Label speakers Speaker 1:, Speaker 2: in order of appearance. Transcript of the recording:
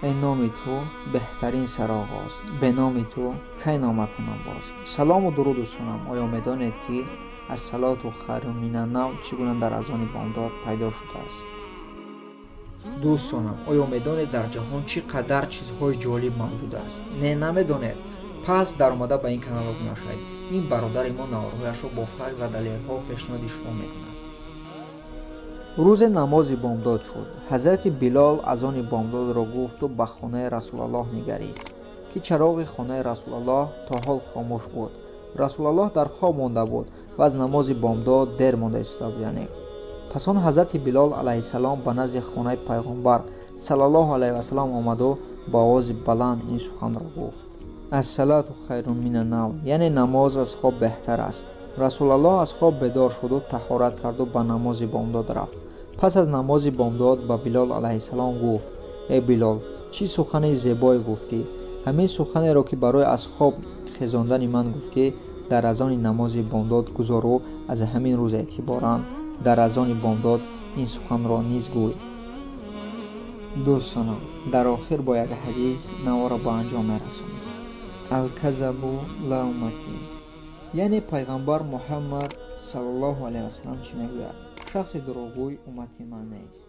Speaker 1: ای نام تو بهترین سرآغاز، به نام تو کی نامه کنم باز. سلام و درود دوستانم، آیا میدانید که الصلاة خیر من النوم چگونه در اذان بامداد پیدا شده است؟ دوستانم، آیا میدانید در جهان چقدر چیزهای جالب موجود است؟ نه نمیدانید؟ پس در اومده به این کانال ابنا شوید. این برادر ما نوارهایش را با فکت و دلیل‌ها پیشنهاد شما میکند. روز نماز بامداد شد. حضرت بلال اذان بامداد را گفت و به خانه رسول الله نگریست که چراغ خانه رسول الله تا حال خاموش بود. رسول الله در خواب مانده بود و از نماز بامداد دیر مانده ایستاده بود. پس آن حضرت بلال علیه السلام به نزد خانه پیغمبر صلی الله علیه و سلم آمد و با آواز بلند این سخن را گفت: الصلاة خیر من النوم، یعنی نماز از خواب بهتر است. رسول الله از خواب بیدار شد و طهارت کرد و به نماز بامداد رفت. پس از نماز بامداد به بلال علیه السلام گفت: ای بلال، چی سخن زیبایی گفتی؟ همین سخنی را که برای از خواب خیزاندن من گفتی در اذان نماز بامداد گذار و از همین روز اعتباراً در اذان بامداد این سخن را نیز گوی. دوستانم، در آخر با یک حدیث نوا را به انجام می‌رسانیم. الکذب لا امتی، یعنی پیغمبر محمد صلی الله علیه و سلم چی میگوید؟ شخص دروغگوی امت من نیست.